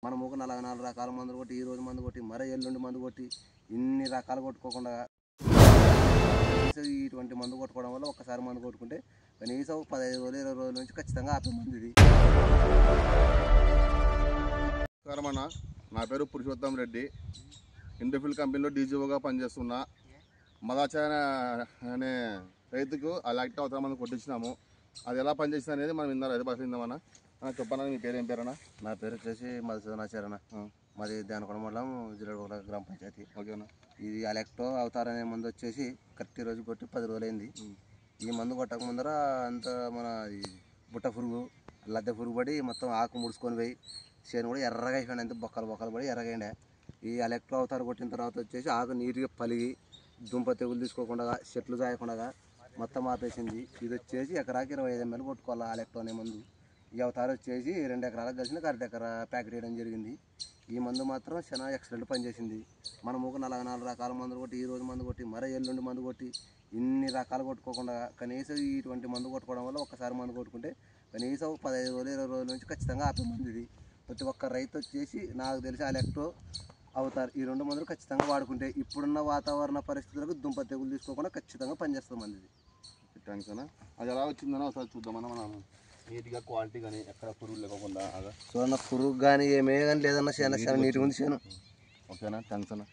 మనము ఒక 44 రకాల మందులు కొట్టి ఈ రోజు మందు కొట్టి మరో ఎల్లుండి మందు కొట్టి ఇన్ని రకాలు కొట్టుకోకుండా ఇటువంటి మందు కొట్టుకోవడం వల్ల ఒక్కసారి మందు కొట్టుకుంటే కనీసం 15 రోజులు 20 రోజుల నుంచి ఖచ్చితంగా ఆపే మందు ఇది. నమస్కారం, నా పేరు పురుషోత్తం రెడ్డి. ఇండోఫిల్ కంపెనీలో డీజీఓగా పనిచేస్తున్నా. మదాచార అనే రైతుకు ఆ లాక్టో అవతల మంది కొట్టించినాము. అది ఎలా పనిచేస్తుంది అనేది మనం ఇందా రైతు పరిశీలిందామన్నా. చెప్పన్నా, మీ పేరు ఏం పేరన్నా? నా పేరు వచ్చేసి మధుసూదనాచారణ. మాది దేనకొండ మండలం జిల్లాడ గ్రామ పంచాయతీ. ఓకేనా. ఇది అలెక్టో అవతార్ అనే మందు వచ్చేసి కరెక్ట్ రోజు కొట్టి 10 రోజులైంది. ఈ మందు కొట్టక ముందర అంత మన బుట్ట పురుగు లద్దె పురుగు పడి మొత్తం ఆకు ముడుచుకొని పోయి చేను కూడా ఎర్రగా అయిపోయింది. అంతే బొక్కలు పడి ఎర్రగైండే. ఈ ఎలక్ట్రో అవతార్ కొట్టిన తర్వాత వచ్చేసి ఆకు నీట్గా పలిగి దుంప తెగులు తీసుకోకుండా చెట్లు జాయకుండా మొత్తం ఆపేసింది. ఇది వచ్చేసి ఎకరాకి 25 ml కొట్టుకోవాలి ఎలక్ట్రో అనే మందు. ఈ అవతార్ వచ్చేసి 2 ఎకరాలకు కలిసిన 1/2 ఎకరా ప్యాకెట్ వేయడం జరిగింది. ఈ మందు మాత్రం చాలా ఎక్సలెంట్ పనిచేసింది. మనము ఒక 44 రకాల మందులు కొట్టి ఈ రోజు మందు కొట్టి మరో ఎల్లుండి మందు కొట్టి ఇన్ని రకాలు కొట్టుకోకుండా కనీసం ఇటువంటి మందు కొట్టుకోవడం వల్ల ఒక్కసారి మందు కొట్టుకుంటే కనీసం 15 రోజులు 20 రోజుల నుంచి ఖచ్చితంగా ఆపే మందు ఇది. ప్రతి ఒక్క రైతు వచ్చేసి నాకు తెలిసి అలెక్టో అవతార్ ఈ 2 మందులు ఖచ్చితంగా వాడుకుంటే ఇప్పుడున్న వాతావరణ పరిస్థితులకు దుంప తెగులు తీసుకోకుండా ఖచ్చితంగా పనిచేస్తుంది మంది ఇది. థ్యాంక్స్ అన్న. అది ఎలా వచ్చిందన్నా ఒకసారి చూద్దామన్నా. మనం నీట్గా క్వాలిటీ కానీ ఎక్కడ పురుగు లేకుండా చూడన్న పురుగు కానీ ఏమే కానీ లేదన్న చాలా నీట్గా ఉంది చేను. ఓకేనా. థ్యాంక్స్ అన్న.